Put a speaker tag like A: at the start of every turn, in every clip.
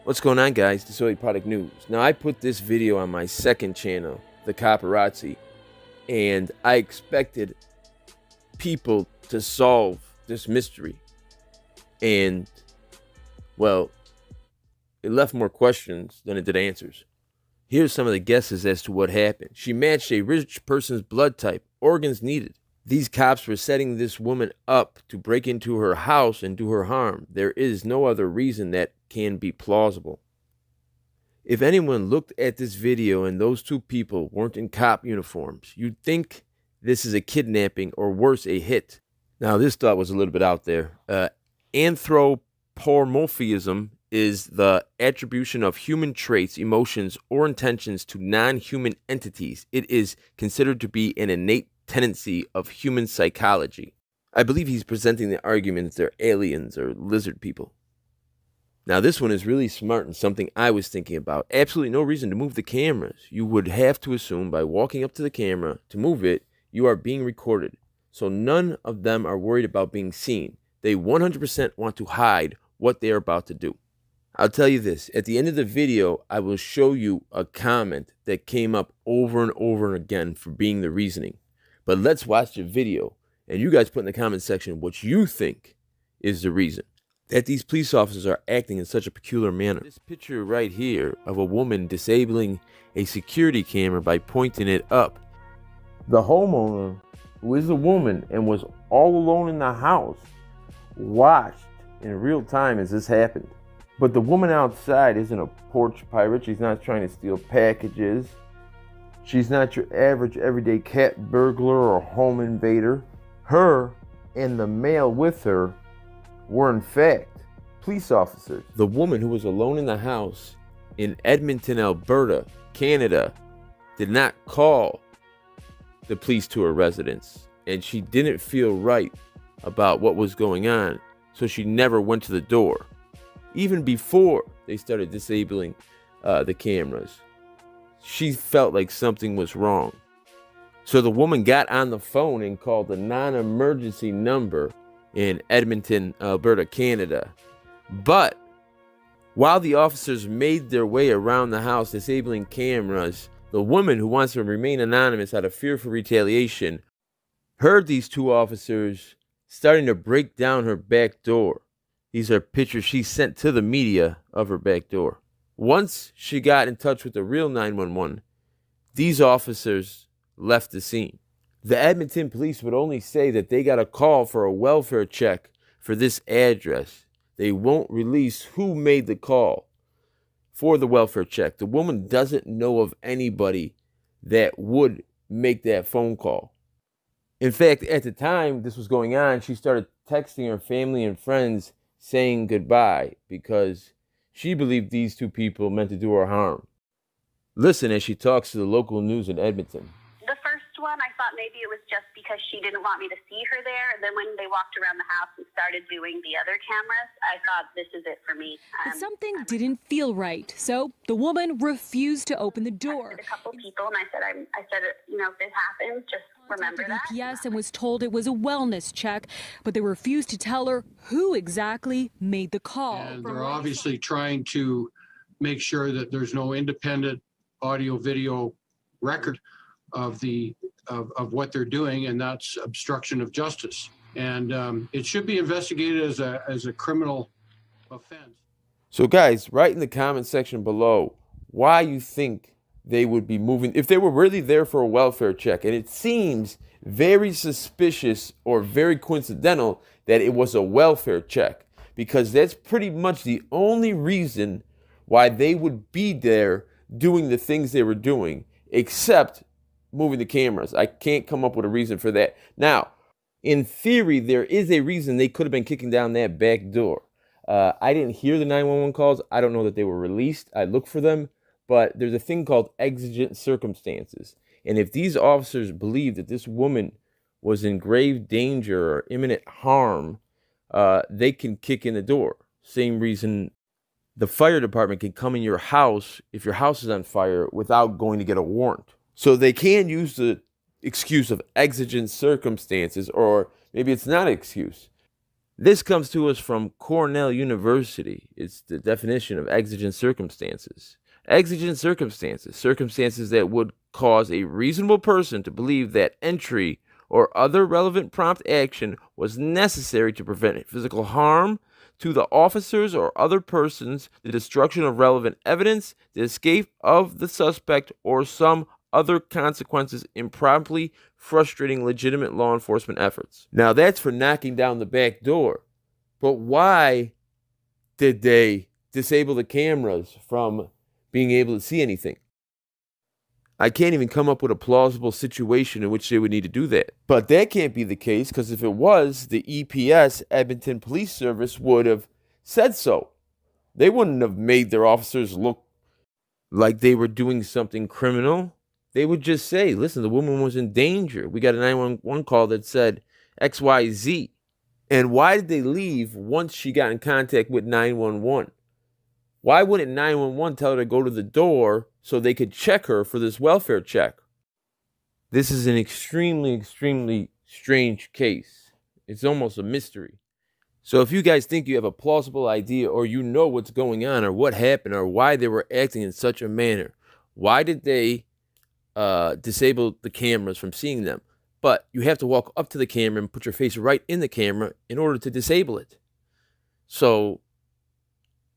A: What's going on, guys? This is Auditing News. Now, I put this video on my second channel, the Cop-Arazzi, and I expected people to solve this mystery. And, well, it left more questions than it did answers. Here's some of the guesses as to what happened. She matched a rich person's blood type, organs needed. These cops were setting this woman up to break into her house and do her harm. There is no other reason that can be plausible. If anyone looked at this video and those two people weren't in cop uniforms, you'd think this is a kidnapping or worse, a hit. Now, this thought was a little bit out there. Anthropomorphism is the attribution of human traits, emotions, or intentions to non-human entities. It is considered to be an innate tendency of human psychology. I believe he's presenting the argument that they're aliens or lizard people. Now, this one is really smart and something I was thinking about. Absolutely no reason to move the cameras. You would have to assume by walking up to the camera to move it, you are being recorded. So none of them are worried about being seen. They 100% want to hide what they are about to do. I'll tell you this, at the end of the video, I will show you a comment that came up over and over again for being the reasoning. But let's watch the video, and you guys put in the comment section what you think is the reason that these police officers are acting in such a peculiar manner. This picture right here of a woman disabling a security camera by pointing it up. The homeowner, who is a woman and was all alone in the house, watched in real time as this happened. But the woman outside isn't a porch pirate. She's not trying to steal packages. She's not your average everyday cat burglar or home invader. Her and the male with her were in fact police officers. The woman who was alone in the house in Edmonton, Alberta, Canada, did not call the police to her residence, and she didn't feel right about what was going on, so she never went to the door, even before they started disabling the cameras. She felt like something was wrong. So the woman got on the phone and called the non-emergency number in Edmonton, Alberta, Canada. But while the officers made their way around the house disabling cameras, the woman, who wants to remain anonymous out of fear for retaliation, heard these two officers starting to break down her back door. These are pictures she sent to the media of her back door. Once she got in touch with the real 911, these officers left the scene. The Edmonton police would only say that they got a call for a welfare check for this address. They won't release who made the call for the welfare check. The woman doesn't know of anybody that would make that phone call. In fact, at the time this was going on, she started texting her family and friends saying goodbye because she believed these two people meant to do her harm. Listen as she talks to the local news in Edmonton.
B: The first one, I thought maybe it was just because she didn't want me to see her there. And then when they walked around the house and started doing the other cameras, I thought, this is it for me.
C: But something didn't feel right. So the woman refused to open the door.
B: I texted a couple people and I said, you know, if this happens, just remember that.
C: DPS and was told it was a wellness check, but they refused to tell her who exactly made the call.
D: And they're obviously trying to make sure that there's no independent audio video record of what they're doing, and that's obstruction of justice. And it should be investigated as a criminal offense.
A: So guys, write in the comment section below why you think they would be moving, if they were really there for a welfare check. And it seems very suspicious or very coincidental that it was a welfare check, because that's pretty much the only reason why they would be there doing the things they were doing, except moving the cameras. I can't come up with a reason for that. Now, in theory, there is a reason they could have been kicking down that back door. I didn't hear the 911 calls. I don't know that they were released. I looked for them. But there's a thing called exigent circumstances. And if these officers believe that this woman was in grave danger or imminent harm, they can kick in the door. Same reason the fire department can come in your house if your house is on fire without going to get a warrant. So they can use the excuse of exigent circumstances, or maybe it's not an excuse. This comes to us from Cornell University. It's the definition of exigent circumstances. Exigent circumstances, circumstances that would cause a reasonable person to believe that entry or other relevant prompt action was necessary to prevent physical harm to the officers or other persons, the destruction of relevant evidence, the escape of the suspect, or some other consequences improperly frustrating legitimate law enforcement efforts. Now that's for knocking down the back door. But why did they disable the cameras from being able to see anything? I can't even come up with a plausible situation in which they would need to do that. But that can't be the case, because if it was, the EPS, Edmonton Police Service, would have said so. They wouldn't have made their officers look like they were doing something criminal. They would just say, listen, the woman was in danger. We got a 911 call that said XYZ. And why did they leave once she got in contact with 911? Why wouldn't 911 tell her to go to the door so they could check her for this welfare check? This is an extremely, extremely strange case. It's almost a mystery. So if you guys think you have a plausible idea, or you know what's going on, or what happened, or why they were acting in such a manner, why did they disable the cameras from seeing them? But you have to walk up to the camera and put your face right in the camera in order to disable it. So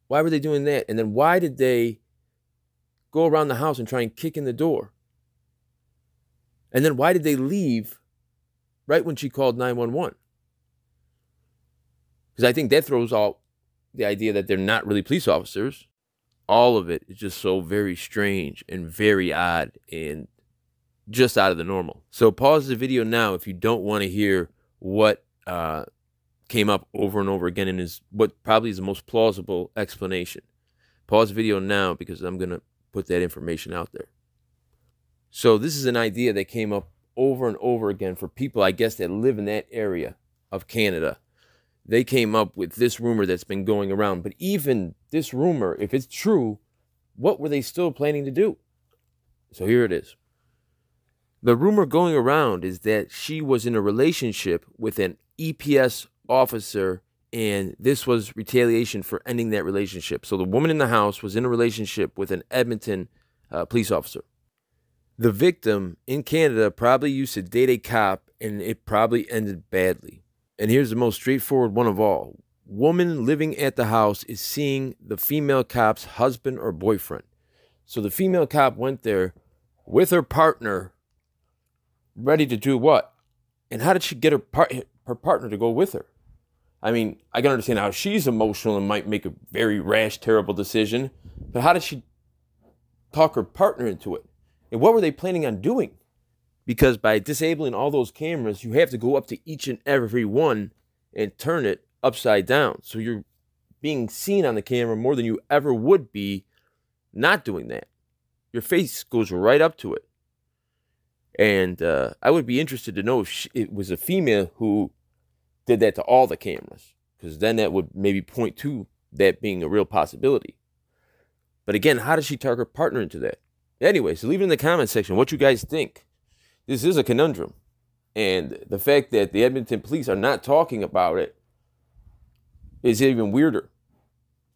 A: why were they doing that? And then why did they go around the house and try and kick in the door? And then why did they leave right when she called 911? Because I think that throws out the idea that they're not really police officers. All of it is just so very strange and very odd and just out of the normal. So pause the video now if you don't want to hear what came up over and over again and is what probably is the most plausible explanation. Pause the video now because I'm going to put that information out there. So this is an idea that came up over and over again for people, I guess, that live in that area of Canada. They came up with this rumor that's been going around. But even this rumor, if it's true, what were they still planning to do? So here it is. The rumor going around is that she was in a relationship with an EPS officer, and this was retaliation for ending that relationship. So the woman in the house was in a relationship with an Edmonton police officer. The victim in Canada probably used to date a cop, and it probably ended badly. And here's the most straightforward one of all. Woman living at the house is seeing the female cop's husband or boyfriend. So the female cop went there with her partner, ready to do what? And how did she get her partner to go with her? I mean, I can understand how she's emotional and might make a very rash, terrible decision. But how did she talk her partner into it? And what were they planning on doing? Because by disabling all those cameras, you have to go up to each and every one and turn it upside down. So you're being seen on the camera more than you ever would be not doing that. Your face goes right up to it. And I would be interested to know if it was a female who did that to all the cameras, because then that would maybe point to that being a real possibility. But again, how does she talk her partner into that? Anyway, so leave it in the comment section what you guys think. This is a conundrum. And the fact that the Edmonton police are not talking about it is even weirder.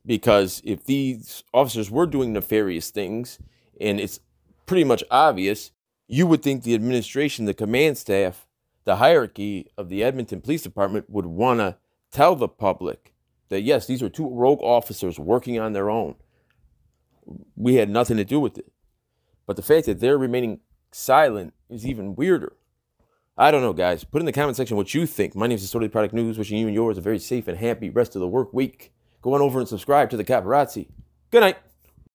A: Because if these officers were doing nefarious things, and it's pretty much obvious, you would think the administration, the command staff, the hierarchy of the Edmonton Police Department would want to tell the public that, yes, these are two rogue officers working on their own. We had nothing to do with it. But the fact that they're remaining silent is even weirder. I don't know, guys. Put in the comment section what you think. My name is Disorderly Product News, wishing you and yours a very safe and happy rest of the work week. Go on over and subscribe to the Cop-Arazzi. Good night.